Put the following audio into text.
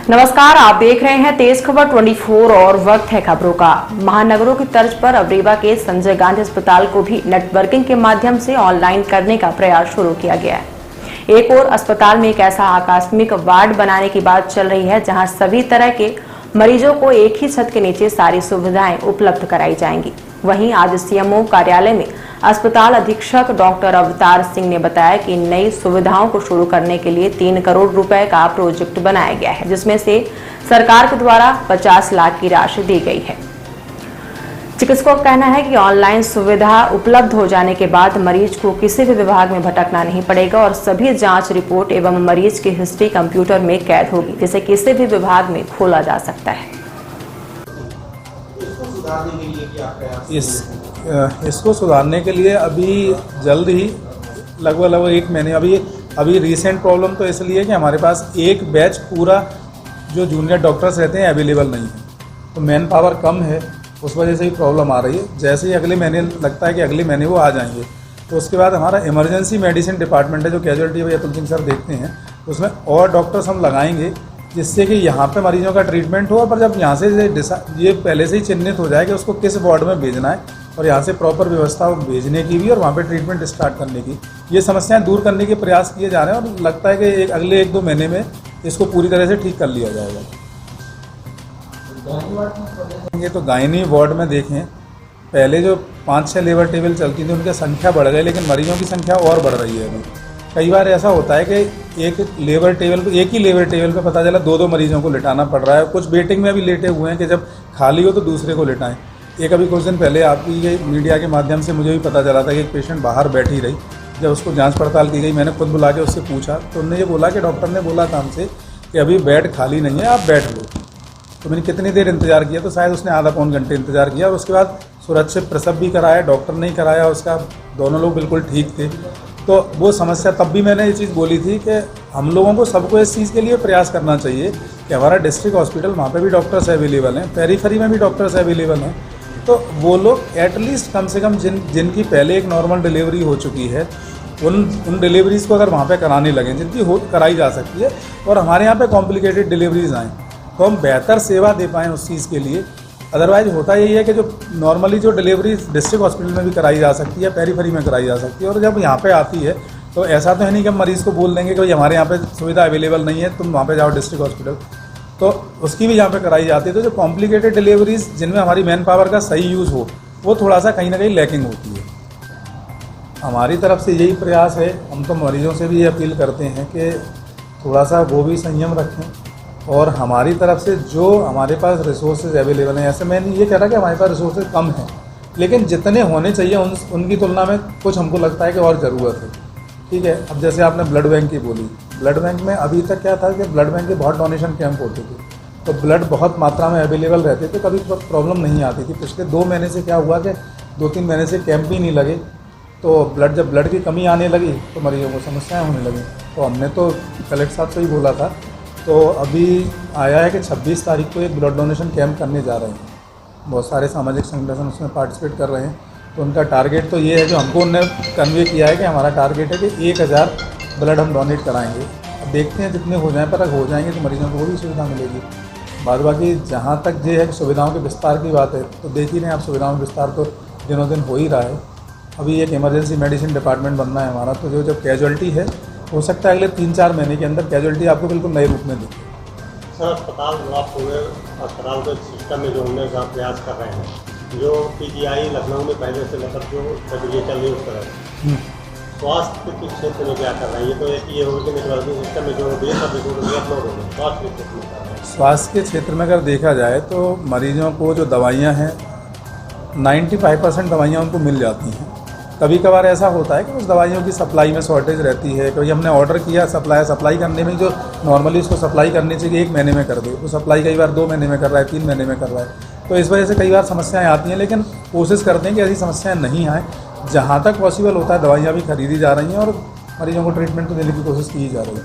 नमस्कार, आप देख रहे हैं तेज खबर 24 और वक्त है खबरों का। महानगरों की तर्ज पर अब रीवा के संजय गांधी अस्पताल को भी नेटवर्किंग के माध्यम से ऑनलाइन करने का प्रयास शुरू किया गया है। एक और अस्पताल में एक ऐसा आकस्मिक वार्ड बनाने की बात चल रही है जहां सभी तरह के मरीजों को एक ही छत के नीचे सारी सुविधाएं उपलब्ध कराई जाएंगी। वहीं आज सीएमओ कार्यालय में अस्पताल अधीक्षक डॉक्टर अवतार सिंह ने बताया कि नई सुविधाओं को शुरू करने के लिए 3 करोड़ रुपए का प्रोजेक्ट बनाया गया है, जिसमें से सरकार के द्वारा 50 लाख की राशि दी गई है। चिकित्सकों का कहना है कि ऑनलाइन सुविधा उपलब्ध हो जाने के बाद मरीज को किसी भी विभाग में भटकना नहीं पड़ेगा और सभी जांच रिपोर्ट एवं मरीज की हिस्ट्री कंप्यूटर में कैद होगी, जिसे किसी भी विभाग में खोला जा सकता है। इसको सुधारने के लिए अभी जल्द ही लगभग 1 महीने अभी रीसेंट प्रॉब्लम तो इसलिए कि हमारे पास एक बैच पूरा जो जूनियर डॉक्टर्स रहते हैं अवेलेबल नहीं है, तो मैन पावर कम है, उस वजह से ही प्रॉब्लम आ रही है। जैसे ही अगले महीने लगता है कि अगले महीने वो आ जाएंगे, तो उसके बाद हमारा इमरजेंसी मेडिसिन डिपार्टमेंट है जो कैजुअलिटी भैया अतुल सिंह सर देखते हैं, उसमें और डॉक्टर्स हम लगाएंगे जिससे कि यहाँ पे मरीजों का ट्रीटमेंट हो। पर जब यहाँ से ये पहले से ही चिन्हित हो जाए कि उसको किस वार्ड में भेजना है और यहाँ से प्रॉपर व्यवस्था हो भेजने की भी और वहाँ पे ट्रीटमेंट स्टार्ट करने की, ये समस्याएं दूर करने के प्रयास किए जा रहे हैं और लगता है कि अगले 1-2 महीने में इसको पूरी तरह से ठीक कर लिया जाएगा। ये तो गायनी वार्ड में देखें, पहले जो 5-6 लेबर टेबल चलती थी उनकी संख्या बढ़ गई, लेकिन मरीजों की संख्या और बढ़ रही है। अभी कई बार ऐसा होता है कि एक ही लेबर टेबल पे पता चला 2-2 मरीजों को लिटाना पड़ रहा है। कुछ वेटिंग में भी लेटे हुए हैं कि जब खाली हो तो दूसरे को लिटाएं। एक अभी कुछ दिन पहले आपकी ये मीडिया के माध्यम से मुझे भी पता चला था कि एक पेशेंट बाहर बैठी रही, जब उसको जांच पड़ताल की गई मैंने खुद बुला के उससे पूछा तो उन्होंने ये बोला कि डॉक्टर ने बोला था हमसे कि अभी बेड खाली नहीं है, आप बैठ लो। तो मैंने कितनी देर इंतज़ार किया, तो शायद उसने आधा पौन घंटे इंतज़ार किया और उसके बाद सुरक्षित प्रसव भी कराया, डॉक्टर ने ही कराया उसका, दोनों लोग बिल्कुल ठीक थे। तो वो समस्या तब भी मैंने ये चीज़ बोली थी कि हम लोगों को सबको इस चीज़ के लिए प्रयास करना चाहिए कि हमारा डिस्ट्रिक्ट हॉस्पिटल वहाँ पे भी डॉक्टर्स अवेलेबल हैं, पेरीफेरी में भी डॉक्टर्स अवेलेबल हैं, तो वो लोग एटलीस्ट कम से कम जिनकी पहले एक नॉर्मल डिलीवरी हो चुकी है उन डिलीवरीज़ को अगर वहाँ पे कराने लगें, जिनकी कराई जा सकती है और हमारे यहाँ पे कॉम्प्लिकेटेड डिलीवरीज आएँ तो हम बेहतर सेवा दे पाएँ उस चीज़ के लिए। अदरवाइज होता यही है कि जो नॉर्मली जो डिलीवरी डिस्ट्रिक्ट हॉस्पिटल में भी कराई जा सकती है, पेरीफेरी में कराई जा सकती है, और जब यहाँ पे आती है तो ऐसा तो है नहीं कि हम मरीज़ को बोल देंगे कि भाई हमारे यहाँ पे सुविधा अवेलेबल नहीं है, तुम वहाँ पे जाओ डिस्ट्रिक्ट हॉस्पिटल, तो उसकी भी यहाँ पे कराई जाती है। तो जो कॉम्प्लिकेटेड डिलीवरीज जिनमें हमारी मैन पावर का सही यूज़ हो, वो थोड़ा सा कहीं ना कहीं लैकिंग होती है। हमारी तरफ से यही प्रयास है, हम तो मरीजों से भी ये अपील करते हैं कि थोड़ा सा वो भी संयम रखें और हमारी तरफ से जो हमारे पास रिसोर्सेज अवेलेबल हैं, ऐसे मैं नहीं ये कह रहा कि हमारे पास रिसोर्सेज कम हैं, लेकिन जितने होने चाहिए उनकी तुलना में कुछ हमको लगता है कि और ज़रूरत है। ठीक है, अब जैसे आपने ब्लड बैंक की बोली, ब्लड बैंक में अभी तक क्या था कि ब्लड बैंक के बहुत डोनेशन कैंप होते थे, तो ब्लड बहुत मात्रा में अवेलेबल रहते थे, कभी प्रॉब्लम नहीं आती थी। पिछले 2 महीने से क्या हुआ कि 2-3 महीने से कैंप भी नहीं लगे, तो जब ब्लड की कमी आने लगी तो मरीजों को समस्याएं होने लगी। तो हमने तो कलेक्टर साहब से ही बोला था, तो अभी आया है कि 26 तारीख को एक ब्लड डोनेशन कैंप करने जा रहे हैं, बहुत सारे सामाजिक संगठन उसमें पार्टिसिपेट कर रहे हैं। तो उनका टारगेट तो ये है, जो हमको उन्होंने कन्वे किया है कि हमारा टारगेट है कि 1000 ब्लड हम डोनेट कराएंगे। अब देखते हैं जितने हो जाएं, पर अगर हो जाएंगे तो मरीजों को वो भी सुविधा मिलेगी। बाद बाकी जहाँ तक ये है कि सुविधाओं के विस्तार की बात है, तो देख ही रहे हैं आप, सुविधाओं में विस्तार तो दिनों दिन हो ही रहा है। अभी एक इमरजेंसी मेडिसिन डिपार्टमेंट बनना है हमारा, तो जो कैजुअलिटी है, हो सकता है अगले 3-4 महीने के अंदर कैजुअलिटी आपको बिल्कुल नए रूप में दिखे। सर, अस्पताल के सिस्टम में जो होने का प्रयास कर रहे हैं, जो पीजीआई लखनऊ में पहले से मतलब जो प्रक्रिया चल रही है उस तरह स्वास्थ्य के क्षेत्र में क्या कर रहे हैं? ये तो एक ये होगा कि नेटवर्किंग सिस्टम में जो स्वास्थ्य के क्षेत्र में अगर देखा जाए तो मरीजों को जो दवाइयाँ हैं 95% दवाइयाँ उनको मिल जाती हैं। कभी कभार ऐसा होता है कि उस दवाइयों की सप्लाई में शॉर्टेज रहती है, कभी हमने ऑर्डर किया, सप्लाई करने में जो नॉर्मली उसको सप्लाई करनी चाहिए 1 महीने में कर दे, तो सप्लाई कई बार 2 महीने में कर रहा है, 3 महीने में कर रहा है। तो इस वजह से कई बार समस्याएं आती हैं, लेकिन कोशिश करते हैं कि ऐसी समस्याएं नहीं आए। जहाँ तक पॉसिबल होता है दवाइयाँ भी खरीदी जा रही हैं और मरीजों को ट्रीटमेंट तो देने की कोशिश की जा रही है।